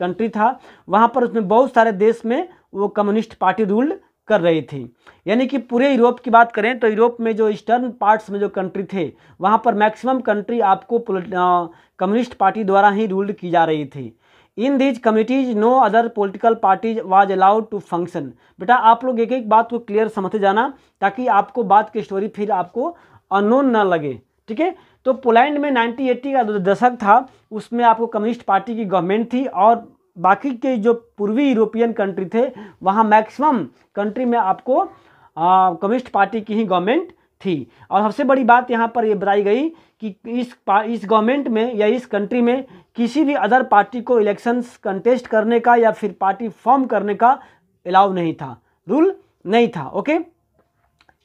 [SPEAKER 1] कंट्री था वहाँ पर, उसमें बहुत सारे देश में वो कम्युनिस्ट पार्टी रूल कर रही थी। यानी कि पूरे यूरोप की बात करें तो यूरोप में जो ईस्टर्न पार्ट्स में जो कंट्री थे वहाँ पर मैक्सिमम कंट्री आपको कम्युनिस्ट पार्टी द्वारा ही रूल्ड की जा रही थी। In these communities no other political parties was allowed to function. बेटा आप लोग एक एक बात को क्लियर समझते जाना ताकि आपको बात की स्टोरी फिर आपको अननोन ना लगे, ठीक है। तो पोलैंड में 1980 का दशक था, उसमें आपको कम्युनिस्ट पार्टी की गवर्नमेंट थी, और बाकी के जो पूर्वी यूरोपियन कंट्री थे वहाँ मैक्सिमम कंट्री में आपको कम्युनिस्ट पार्टी की ही गवर्नमेंट थी। और सबसे बड़ी बात यहाँ पर ये बताई गई कि इस गवर्नमेंट में या इस कंट्री में किसी भी अदर पार्टी को इलेक्शंस कंटेस्ट करने का या फिर पार्टी फॉर्म करने का अलाउ नहीं था, रूल नहीं था। Okay,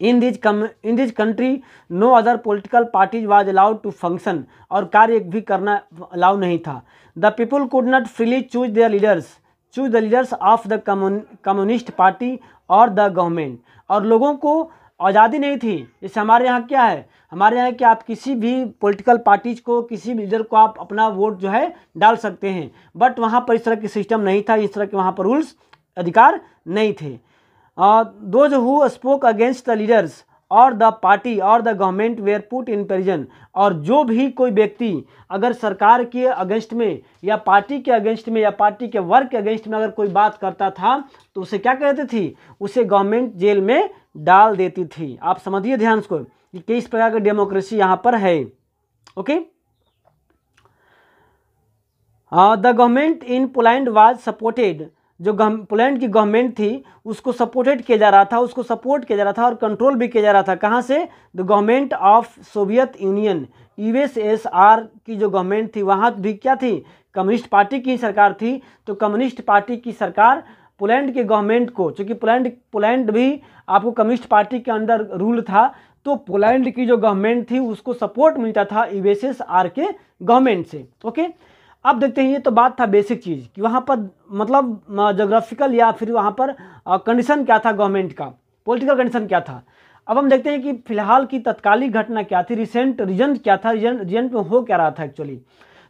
[SPEAKER 1] in this country no other political parties was allowed to function, और कार्य भी करना अलाउ नहीं था। The people could not freely choose the leaders of the communist party और द गवर्नमेंट, और लोगों को आज़ादी नहीं थी। जैसे हमारे यहाँ क्या है, हमारे यहाँ कि आप किसी भी पॉलिटिकल पार्टीज को, किसी भी लीडर को आप अपना वोट जो है डाल सकते हैं, बट वहाँ पर इस तरह की सिस्टम नहीं था, इस तरह के वहाँ पर रूल्स अधिकार नहीं थे। Those who spoke against the leaders और द पार्टी और the government were put in prison, और जो भी कोई व्यक्ति अगर सरकार के अगेंस्ट में या पार्टी के अगेंस्ट में या पार्टी के वर्ग के अगेंस्ट में अगर कोई बात करता था तो उसे क्या कहती थी, उसे गवर्नमेंट जेल में डाल देती थी। आप समझिए ध्यान से कि किस प्रकार की डेमोक्रेसी यहाँ पर है। Okay, the government in Poland was supported, जो पोलैंड की गवर्नमेंट थी उसको सपोर्टेड किया जा रहा था, उसको सपोर्ट किया जा रहा था और कंट्रोल भी किया जा रहा था। कहाँ से? The government of Soviet union, USSR की जो गवर्नमेंट थी वहाँ भी क्या थी, कम्युनिस्ट पार्टी की सरकार थी। तो कम्युनिस्ट पार्टी की सरकार पोलैंड के गवर्नमेंट को, चूँकि पोलैंड भी आपको कम्युनिस्ट पार्टी के अंडर रूल था, तो पोलैंड की जो गवर्नमेंट थी उसको सपोर्ट मिलता था यूएसएसआर के गवर्नमेंट से। ओके, अब देखते हैं, ये तो बात था बेसिक चीज़ कि वहाँ पर मतलब जोग्राफिकल या फिर वहाँ पर कंडीशन क्या था गवर्नमेंट का, पॉलिटिकल कंडीशन क्या था। अब हम देखते हैं कि फिलहाल की तत्कालिक घटना क्या थी, रीजन क्या था, रीजन में हो क्या रहा था एक्चुअली।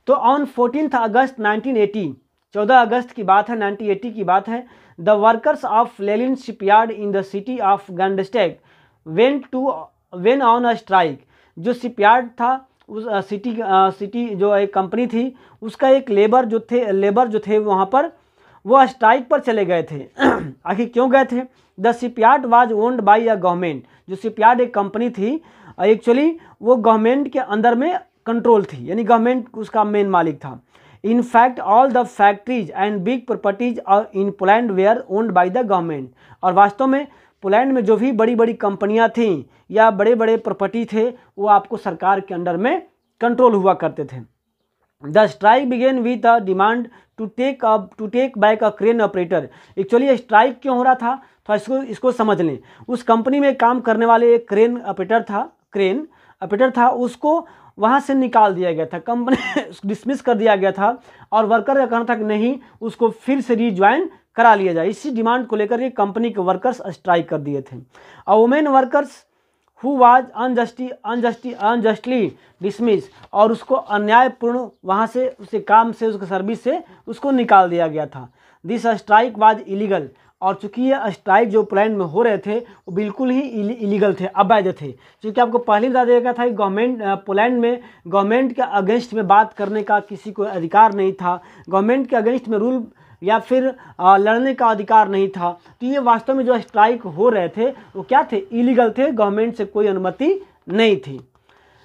[SPEAKER 1] तो ऑन 14 अगस्त 1980, 14 अगस्त की बात है, 1980 की बात है, the workers of Lenin shipyard in the city of Gdansk went on a strike. जो शिपयार्ड था उस सिटी जो एक कंपनी थी उसका एक लेबर जो थे वहाँ पर वो स्ट्राइक पर चले गए थे। आखिर क्यों गए थे? The shipyard was owned by a government, जो शिपयार्ड एक कंपनी थी एक्चुअली वो गवर्नमेंट के अंदर में कंट्रोल थी, यानी गवर्नमेंट उसका मेन मालिक था। In fact all the factories and big properties in Poland were owned by the government, और वास्तव में पोलैंड में जो भी बड़ी बड़ी कंपनियां थीं या बड़े बड़े प्रॉपर्टी थे वो आपको सरकार के अंडर में कंट्रोल हुआ करते थे। The strike began with a demand to take back a crane operator. Actually strike क्यों हो रहा था तो इसको समझ लें। उस कंपनी में काम करने वाले एक क्रेन ऑपरेटर था, उसको वहाँ से निकाल दिया गया था, कंपनी डिसमिस कर दिया गया था, और वर्कर का कहना था कि नहीं उसको फिर से रिज्वाइन करा लिया जाए। इसी डिमांड को लेकर ये कंपनी के वर्कर्स स्ट्राइक कर दिए थे। A women workers who was unjustly dismissed, और उसको अन्यायपूर्ण वहाँ से उसके काम से उसके सर्विस से उसको निकाल दिया गया था। दिस स्ट्राइक वाज इलीगल, और चूंकि ये स्ट्राइक जो पोलैंड में हो रहे थे वो बिल्कुल ही इलीगल थे, अवैध थे। क्योंकि आपको पहले बता दिया गया था कि पोलैंड में गवर्नमेंट के अगेंस्ट में बात करने का किसी को अधिकार नहीं था, गवर्नमेंट के अगेंस्ट में रूल या फिर लड़ने का अधिकार नहीं था। तो ये वास्तव में जो स्ट्राइक हो रहे थे वो क्या थे, इलीगल थे, गवर्नमेंट से कोई अनुमति नहीं थी।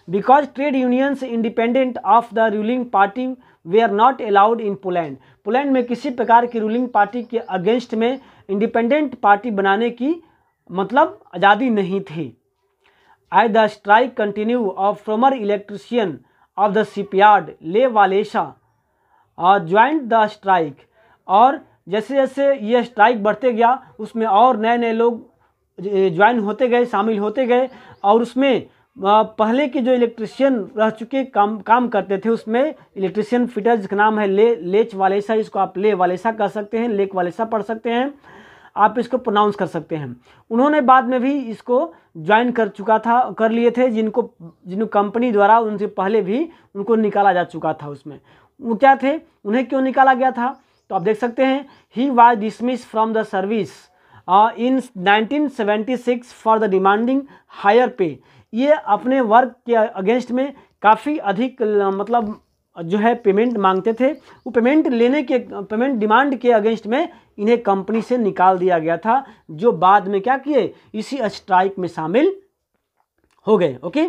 [SPEAKER 1] Because trade unions independent of the ruling party they are not allowed in Poland. Poland में किसी प्रकार की रूलिंग पार्टी के अगेंस्ट में इंडिपेंडेंट पार्टी बनाने की मतलब आज़ादी नहीं थी। At the strike continue of former electrician of the shipyard Lech Walesa joint the strike, और जैसे जैसे ये स्ट्राइक बढ़ते गया उसमें और नए नए लोग ज्वाइन होते गए, शामिल होते गए, और उसमें पहले के जो इलेक्ट्रिशियन रह चुके काम करते थे उसमें इलेक्ट्रिशियन फिटर जिसका नाम है लेच वालेसा, इसको आप ले वालेसा कह सकते हैं, लेक वालेसा पढ़ सकते हैं, आप इसको प्रोनाउंस कर सकते हैं। उन्होंने बाद में भी इसको ज्वाइन कर लिए थे, जिनको कंपनी द्वारा उनसे पहले भी उनको निकाला जा चुका था। उसमें वो क्या थे, उन्हें क्यों निकाला गया था तो आप देख सकते हैं। He was dismiss from the service in 1976 for the demanding higher pay. ये अपने वर्क के अगेंस्ट में काफ़ी अधिक मतलब जो है पेमेंट मांगते थे, वो पेमेंट डिमांड के अगेंस्ट में इन्हें कंपनी से निकाल दिया गया था, जो बाद में क्या किए, इसी स्ट्राइक में शामिल हो गए। Okay,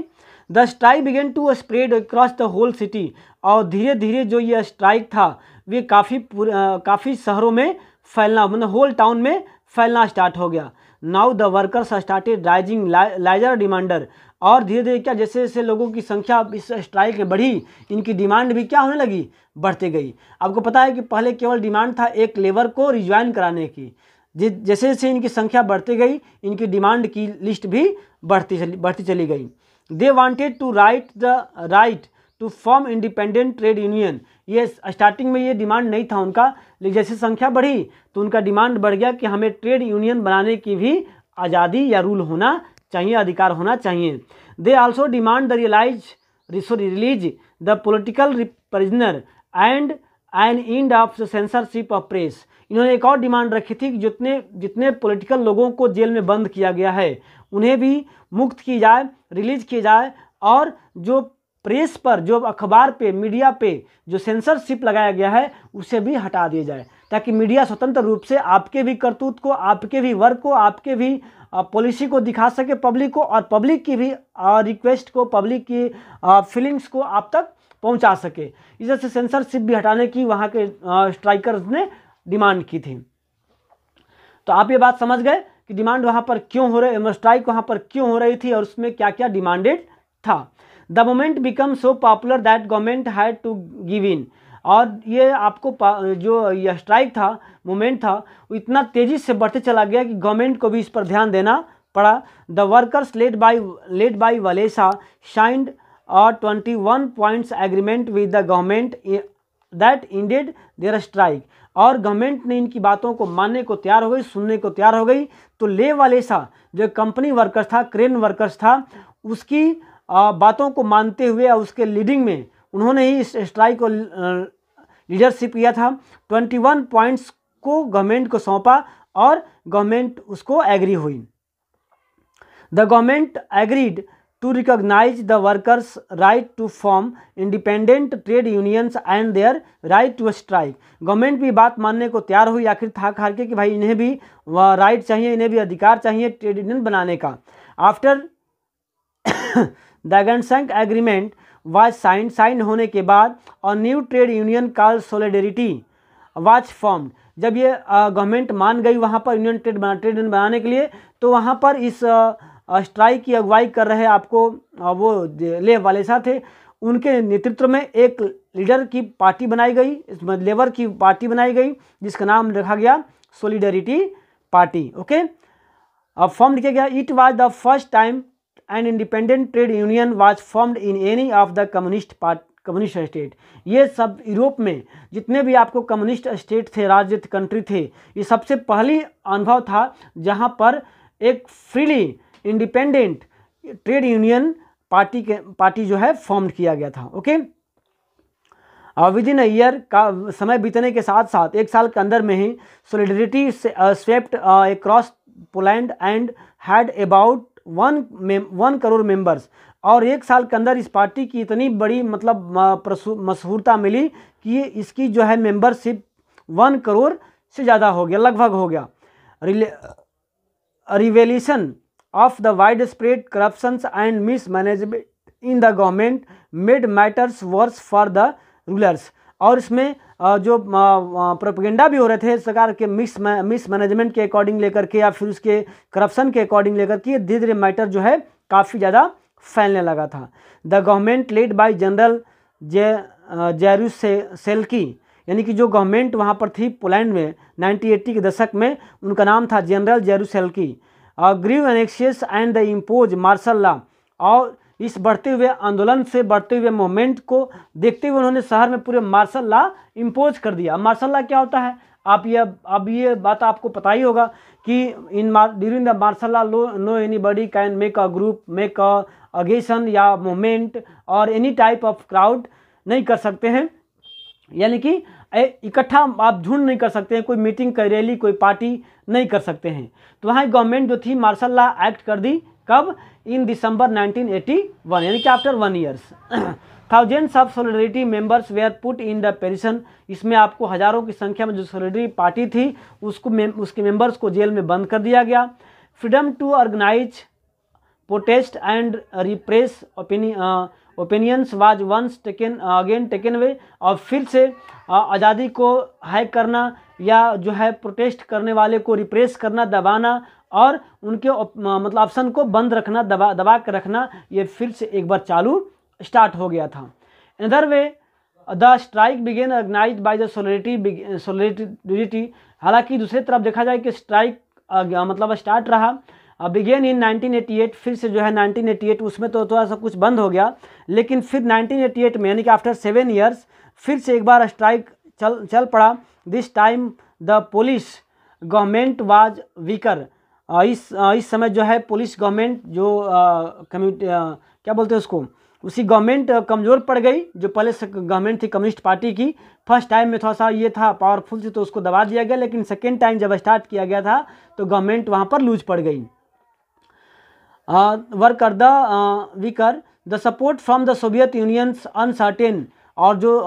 [SPEAKER 1] the strike began to spread across the whole city, और धीरे धीरे जो ये स्ट्राइक था वे काफ़ी शहरों में फैलना, मतलब होल टाउन में फैलना स्टार्ट हो गया। Now the workers started rising larger demander, और धीरे धीरे क्या जैसे जैसे लोगों की संख्या इस स्ट्राइक में बढ़ी, इनकी डिमांड भी क्या होने लगी, बढ़ते गई। आपको पता है कि पहले केवल डिमांड था एक लेबर को रिज्वाइन कराने की, जैसे जैसे इनकी संख्या बढ़ती गई, इनकी डिमांड की लिस्ट भी बढ़ती चली गई। They wanted to right to form independent trade union. ये स्टार्टिंग में ये डिमांड नहीं था उनका, लेकिन जैसे संख्या बढ़ी तो उनका डिमांड बढ़ गया कि हमें ट्रेड यूनियन बनाने की भी आज़ादी या रूल होना चाहिए, अधिकार होना चाहिए। They also demand the release the political prisoner and an end of the censorship of press. इन्होंने एक और डिमांड रखी थी कि जितने पॉलिटिकल लोगों को जेल में बंद किया गया है उन्हें भी मुक्त की जाए, रिलीज किया जाए, और जो प्रेस पर, जो अखबार पे, मीडिया पे जो सेंसरशिप लगाया गया है उसे भी हटा दिया जाए, ताकि मीडिया स्वतंत्र रूप से आपके भी करतूत को, आपके भी वर्क को, आपके भी पॉलिसी को दिखा सके पब्लिक को, और पब्लिक की भी रिक्वेस्ट को, पब्लिक की फीलिंग्स को आप तक पहुंचा सके। इस तरह से सेंसरशिप भी हटाने की वहाँ के स्ट्राइकर्स ने डिमांड की थी। तो आप ये बात समझ गए कि डिमांड वहाँ पर क्यों हो रही, स्ट्राइक वहाँ पर क्यों हो रही थी और उसमें क्या क्या डिमांडेड था। The moment become so popular that government had to give in. और ये आपको जो यह स्ट्राइक था, मूवमेंट था, वो इतना तेज़ी से बढ़ते चला गया कि गवर्नमेंट को भी इस पर ध्यान देना पड़ा। The workers led by Walesa signed और 21 points agreement with the government that ended their strike. और गवर्नमेंट ने इनकी बातों को मानने को तैयार हो गई, सुनने को तैयार हो गई। तो ले वालेसा जो कंपनी वर्कर्स था, क्रेन वर्कर्स था, उसकी बातों को मानते हुए और उसके लीडिंग में उन्होंने ही इस स्ट्राइक को लीडरशिप किया था। 21 पॉइंट्स को गवर्नमेंट को सौंपा और गवर्नमेंट उसको एग्री हुई। The government agreed to recognize the workers' right to form independent trade unions and their right to strike। Government भी बात मानने को तैयार हुई आखिर थाक हार के कि भाई इन्हें भी राइट चाहिए, इन्हें भी अधिकार चाहिए ट्रेड यूनियन बनाने का। आफ्टर द अगेनसेंट एग्रीमेंट वाज साइन होने के बाद और new trade union called solidarity was formed. जब ये गवर्नमेंट मान गई वहाँ पर ट्रेड यूनियन बनाने के लिए, तो वहाँ पर इस स्ट्राइक की अगुवाई कर रहे आपको वो ले वालेसा थे, उनके नेतृत्व में एक लीडर की पार्टी बनाई गई, इसमें लेबर की पार्टी बनाई गई जिसका नाम रखा गया सोलिडरिटी पार्टी। ओके, अब फॉर्म किया गया। It was the first time an independent trade union was formed in any of the communist state. ये सब यूरोप में जितने भी आपको कम्युनिस्ट स्टेट थे, राज्य कंट्री थे, ये सबसे पहली अनुभव था जहाँ पर एक freely independent trade union party जो है फॉर्म किया गया था। Okay, with in a year का समय बीतने के साथ साथ, एक साल के अंदर में ही solidarity swept across Poland and had about 1 करोड़ मेंबर्स। और एक साल के अंदर इस पार्टी की इतनी बड़ी मतलब मशहूरता मिली कि इसकी जो है मेंबरशिप 1 करोड़ से ज़्यादा हो गया, लगभग हो गया। Revaluation of the widespread corruptions and mismanagement in the government made matters worse for the rulers। और इसमें जो प्रोपेगेंडा भी हो रहे थे सरकार के मिसमैनेजमेंट के अकॉर्डिंग लेकर के, या फिर उसके करप्शन के अकॉर्डिंग लेकर के, धीरे धीरे मैटर जो है काफ़ी ज़्यादा फैलने लगा था। The government led by general Jaruzelski, यानी कि जो गवर्नमेंट वहाँ पर थी पोलैंड में 1980 के दशक में, उनका नाम था general Jaruzelski. Grew anxious and the impose martial law. और इस बढ़ते हुए आंदोलन से, बढ़ते हुए मूवमेंट को देखते हुए उन्होंने शहर में पूरे मार्शल लॉ इम्पोज कर दिया। मार्शल लॉ क्या होता है, अब ये बात आपको पता ही होगा कि during the martial law no anybody can make a group, make a agitation या मूवमेंट और एनी टाइप ऑफ क्राउड नहीं कर सकते हैं, यानी कि इकट्ठा आप झुंड नहीं कर सकते हैं, कोई मीटिंग, कोई रैली, कोई पार्टी नहीं कर सकते हैं। तो वहाँ गवर्नमेंट जो थी मार्शल लॉ एक्ट कर दी, कब? इन दिसंबर 1981, यानी कि after 1 years. Thousands of solidarity members were put in the prison. इसमें आपको हज़ारों की संख्या में जो सोलिडरिटी पार्टी थी उसके मेंबर्स को जेल में बंद कर दिया गया। Freedom to organise protest and repress opinions was once taken away. और फिर से आज़ादी को हैक करना या जो है प्रोटेस्ट करने वाले को रिप्रेस करना, दबाना, और उनके मतलब ऑप्शन को बंद रखना, दबा कर रखना, ये फिर से एक बार चालू स्टार्ट हो गया था। Another way the strike began organise by the solidarity. हालांकि दूसरी तरफ देखा जाए कि स्ट्राइक मतलब स्टार्ट रहा बिगेन इन 1988, फिर से जो है 1988 उसमें तो थोड़ा सा कुछ बंद हो गया, लेकिन फिर 1988 में यानी कि आफ्टर 7 ईयर्स फिर से एक बार स्ट्राइक चल पड़ा। This time the police government was weaker. इस समय जो है पुलिस गवर्नमेंट जो क्या बोलते हैं उसको, उसी गवर्नमेंट कमज़ोर पड़ गई जो पहले से गवर्नमेंट थी कम्युनिस्ट पार्टी की। फर्स्ट टाइम में थोड़ा सा ये था पावरफुल थी तो उसको दबा दिया गया, लेकिन सेकेंड टाइम जब स्टार्ट किया गया था तो गवर्नमेंट वहाँ पर लूज पड़ गई। Worker the weaker the support from the Soviet unions uncertain, और जो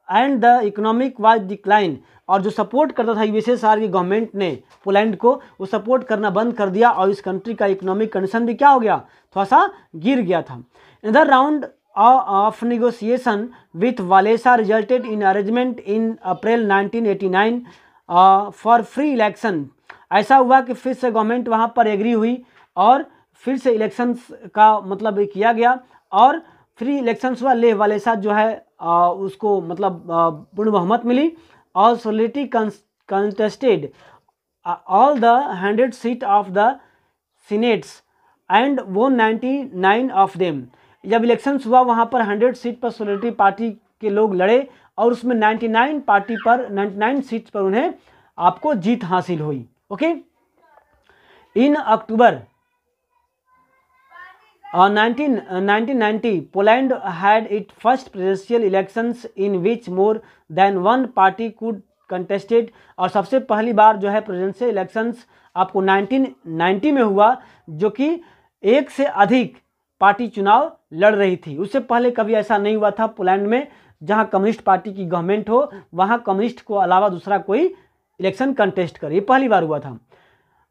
[SPEAKER 1] and the economic was decline, और जो सपोर्ट करता था यूएसएसआर की गवर्नमेंट ने पोलैंड को, वो सपोर्ट करना बंद कर दिया और इस कंट्री का इकोनॉमिक कंडीशन भी क्या हो गया, थोड़ा सा गिर गया था। इधर round of negotiation with Walesa resulted in arrangement in April 1989 for free election. ऐसा हुआ कि फिर से गवर्नमेंट वहाँ पर एग्री हुई और फिर से इलेक्शंस का मतलब किया गया और फ्री इलेक्शंस हुआ। लेह वालेसा जो है उसको मतलब पूर्ण बहुमत मिली और solidarity contested all the 100 seat of the senates and won 99 of them. जब इलेक्शंस हुआ वहाँ पर 100 सीट पर सोलिडरिटी पार्टी के लोग लड़े और उसमें 99 सीट पर उन्हें आपको जीत हासिल हुई। Okay, in October 1990 Poland had it first presidential elections in which more than one party could contested. और सबसे पहली बार जो है प्रेसिडेंशियल इलेक्शंस आपको 1990 में हुआ जो कि एक से अधिक पार्टी चुनाव लड़ रही थी। उससे पहले कभी ऐसा नहीं हुआ था पोलैंड में जहां कम्युनिस्ट पार्टी की गवर्नमेंट हो वहां कम्युनिस्ट को अलावा दूसरा कोई इलेक्शन कंटेस्ट करे, ये पहली बार हुआ था।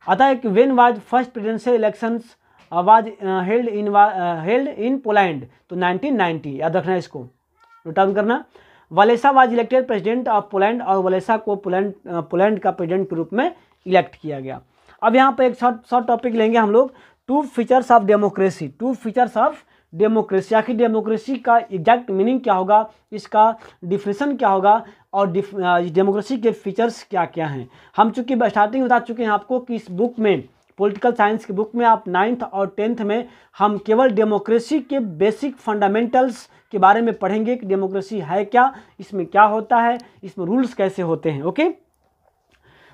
[SPEAKER 1] आता है कि when was first presidential elections was held in Poland, तो 1990 याद रखना, इसको नोट डाउन करना। Walesa was elected president of Poland, और वालेसा को पोलैंड का प्रेसिडेंट के रूप में इलेक्ट किया गया। अब यहाँ पर एक शॉर्ट टॉपिक लेंगे हम लोग, 2 features of democracy. 2 features of democracy, आखिर डेमोक्रेसी का एग्जैक्ट मीनिंग क्या होगा, इसका डिफिनेशन क्या होगा और डेमोक्रेसी के फीचर्स क्या क्या हैं। हम चूँकि स्टार्टिंग बता चुके हैं आपको कि इस बुक में, पॉलिटिकल साइंस की बुक में आप 9th और 10th में हम केवल डेमोक्रेसी के बेसिक फंडामेंटल्स के बारे में पढ़ेंगे कि डेमोक्रेसी है क्या, इसमें क्या होता है, इसमें रूल्स कैसे होते हैं। ओके,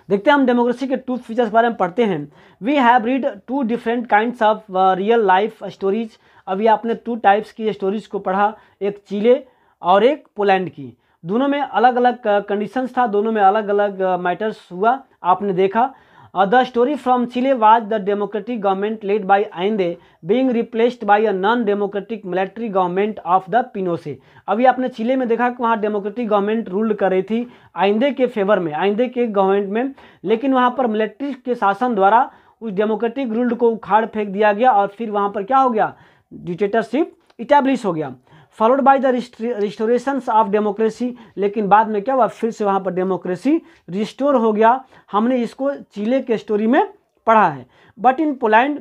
[SPEAKER 1] देखते हैं हम डेमोक्रेसी के 2 फीचर्स के बारे में पढ़ते हैं। We have read 2 different kinds of real life stories. अभी आपने 2 टाइप्स की स्टोरीज को पढ़ा, एक चिले और एक पोलैंड की। दोनों में अलग अलग कंडीशंस था, दोनों में अलग अलग मैटर्स हुआ, आपने देखा। The story from Chile was the democratic government led by Allende being replaced by a non democratic military government of the Pinochet. अभी आपने चिले में देखा कि वहाँ डेमोक्रेटिक गवर्नमेंट रूल कर रही थी आइंदे के फेवर में, आइंदे के गवर्नमेंट में, लेकिन वहाँ पर मिलिट्री के शासन द्वारा उस डेमोक्रेटिक रूल को उखाड़ फेंक दिया गया और फिर वहाँ पर क्या हो गया, डिक्टेटरशिप इस्टेब्लिश हो गया। Followed by the restorations of democracy, लेकिन बाद में क्या हुआ, फिर से वहाँ पर डेमोक्रेसी रिस्टोर हो गया। हमने इसको चिले के स्टोरी में पढ़ा है। But in Poland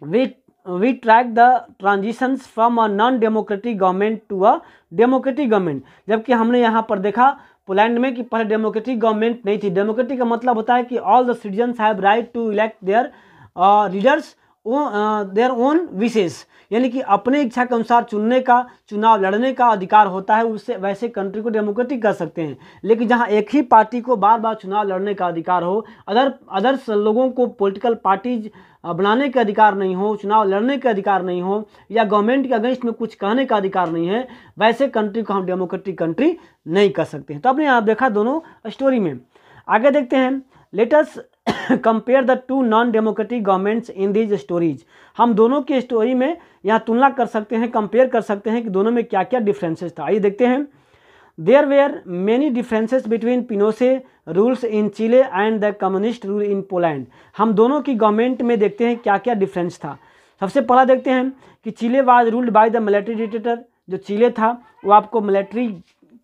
[SPEAKER 1] we track the transitions from a non democratic government to a democratic government. जबकि हमने यहाँ पर देखा पोलैंड में कि पहले डेमोक्रेटिक गवर्नमेंट नहीं थी। डेमोक्रेटिक का मतलब होता है कि all the citizens have right to elect their leaders their own wishes, यानी कि अपने इच्छा के अनुसार चुनने का, चुनाव लड़ने का अधिकार होता है। उससे वैसे कंट्री को डेमोक्रेटिक कर सकते हैं। लेकिन जहां एक ही पार्टी को बार बार चुनाव लड़ने का अधिकार हो, अदर्स लोगों को पॉलिटिकल पार्टीज बनाने के अधिकार नहीं हो, चुनाव लड़ने के अधिकार नहीं हो, या गवर्नमेंट के अगेंस्ट में कुछ कहने का अधिकार नहीं है, वैसे कंट्री को हम डेमोक्रेटिक कंट्री नहीं कर सकते हैं। तो आपने यहाँ देखा दोनों स्टोरी में। आगे देखते हैं, let us compare the 2 non democratic governments in these stories. हम दोनों की स्टोरी में यहाँ तुलना कर सकते हैं, कंपेयर कर सकते हैं कि दोनों में क्या क्या डिफरेंसेस था। आइए देखते हैं। There were many differences between Pinochet rules in Chile and the communist rule in Poland. हम दोनों की गवर्नमेंट में देखते हैं क्या क्या डिफरेंस था। सबसे पहला देखते हैं कि Chile was ruled by the military dictator. जो चिले था वो आपको मिलिट्री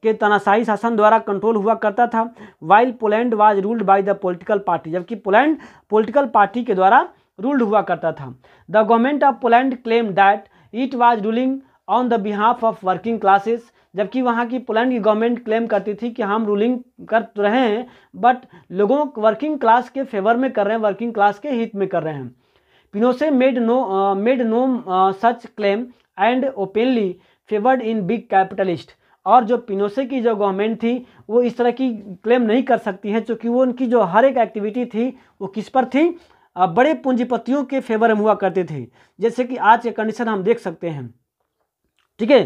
[SPEAKER 1] के तानाशाही शासन द्वारा कंट्रोल हुआ करता था। While Poland was ruled by the political party, जबकि पोलैंड पॉलिटिकल पार्टी के द्वारा रूल्ड हुआ करता था। The government of Poland claim that it was ruling on the behalf of working classes. जबकि वहाँ की पोलैंड की गवर्नमेंट क्लेम करती थी कि हम रूलिंग कर तो रहे हैं बट लोगों वर्किंग क्लास के फेवर में कर रहे हैं, वर्किंग क्लास के हित में कर रहे हैं। Pinochet made no such claim and openly favoured in big capitalist. और जो पिनोशे की जो गवर्नमेंट थी वो इस तरह की क्लेम नहीं कर सकती है, क्योंकि वो उनकी जो हर एक एक्टिविटी थी वो किस पर थी, बड़े पूंजीपतियों के फेवर में हुआ करते थे, जैसे कि आज के कंडीशन हम देख सकते हैं। ठीक है,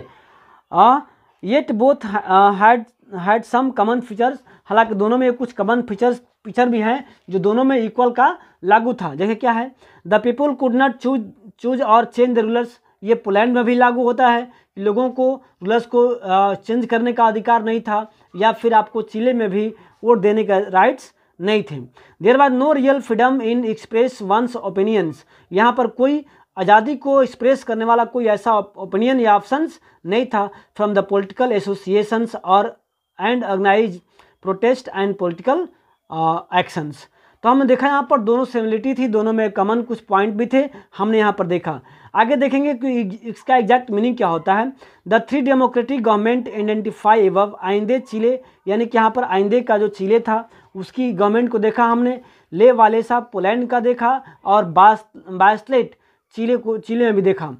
[SPEAKER 1] yet both had some common features, हालांकि दोनों में कुछ कॉमन फीचर भी हैं जो दोनों में इक्वल का लागू था। जैसे क्या है, the people could not choose और चेंज द रूलर्स, ये पोलैंड में भी लागू होता है, लोगों को रूलर्स को चेंज करने का अधिकार नहीं था, या फिर आपको चिले में भी वोट देने का राइट्स नहीं थे। There was no real freedom in express one's opinions, यहाँ पर कोई आज़ादी को एक्सप्रेस करने वाला कोई ऐसा ओपिनियन या ऑप्शंस नहीं था फ्रॉम द पॉलिटिकल एसोसिएशंस और and organise protest and political actions. तो हमने देखा यहाँ पर दोनों सिमिलरिटी थी, दोनों में कॉमन कुछ पॉइंट भी थे, हमने यहाँ पर देखा। आगे देखेंगे कि इसका एग्जैक्ट मीनिंग क्या होता है। The three democratic government identify above Allende Chile, यानी कि यहाँ पर आइंदे का जो चिले था उसकी गवर्नमेंट को देखा हमने, ले वालेसा पोलैंड का देखा, और बास्लेट चिले में भी देखा।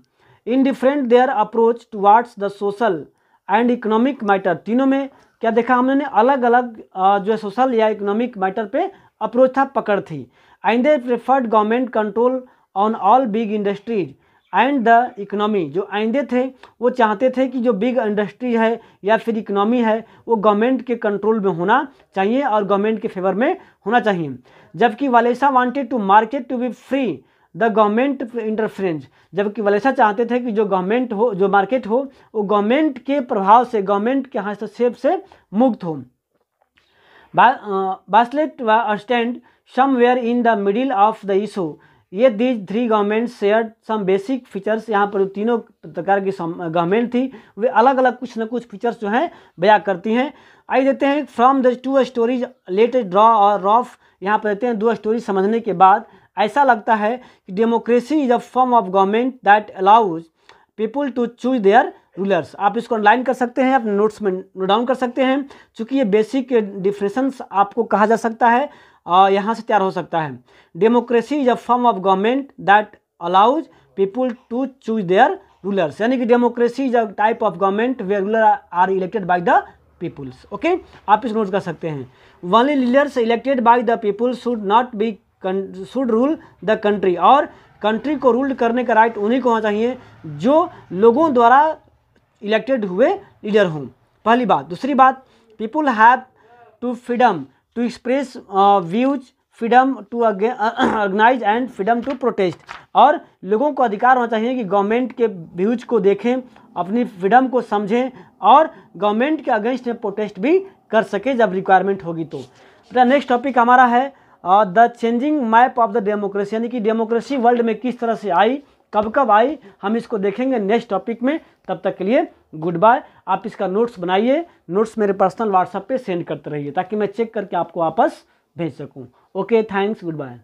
[SPEAKER 1] In different there approach towards the social and economic matter, तीनों में क्या देखा हमने, अलग अलग जो सोशल या इकोनॉमिक मैटर पे अप्रोच था, पकड़ थी। Allende preferred government control on all big industries and the economy, जो आइंदे थे वो चाहते थे कि जो बिग इंडस्ट्री है या फिर इकोनॉमी है वो गवर्नमेंट के कंट्रोल में होना चाहिए और गवर्नमेंट के फेवर में होना चाहिए। जबकि Walesa wanted to market to be free the government interference, जबकि वालेसा चाहते थे कि जो गवर्नमेंट हो, जो मार्केट हो वो गवर्नमेंट के प्रभाव से, गवर्नमेंट के हस्तक्षेप से मुक्त हो। Bachelet stand somewhere in the middle of the issue, ये these three government shared some basic features, यहाँ पर तीनों प्रकार की गवर्नमेंट थी वे अलग अलग कुछ न कुछ फीचर्स जो हैं बयां करती हैं। आइए देते हैं from the two stories let draw और रॉफ, यहाँ पर देते हैं दो स्टोरी समझने के बाद ऐसा लगता है कि democracy is a form of government that allows people to choose their rulers. आप इसको ऑनलाइन कर सकते हैं, अपने नोट्स में नोट डाउन कर सकते हैं, चूँकि ये बेसिक डिफरेंस आपको कहा जा सकता है, यहाँ से तैयार हो सकता है। Democracy is a form of government that allows people to choose their rulers, यानी कि democracy is a type of government where ruler are elected by the peoples. Okay, आप इसको नोट कर सकते हैं। Only leaders elected by the people should rule the country, और country को rule करने का राइट उन्हीं को होना चाहिए जो लोगों द्वारा इलेक्टेड हुए लीडर हों, पहली बात। दूसरी बात, people have to freedom to express views, freedom to organise and freedom to protest, और लोगों को अधिकार होना चाहिए कि गवर्नमेंट के व्यूज को देखें, अपनी फ्रीडम को समझें और गवर्नमेंट के अगेंस्ट में प्रोटेस्ट भी कर सके जब रिक्वायरमेंट होगी तो। नेक्स्ट टॉपिक हमारा है the changing map of the democracy, यानी कि डेमोक्रेसी वर्ल्ड में किस तरह से आई, कब कब आई, हम इसको देखेंगे नेक्स्ट टॉपिक में। तब तक के लिए गुड बाय। आप इसका नोट्स बनाइए, नोट्स मेरे पर्सनल व्हाट्सएप पे सेंड करते रहिए ताकि मैं चेक करके आपको वापस भेज सकूं। Okay, thanks, good bye.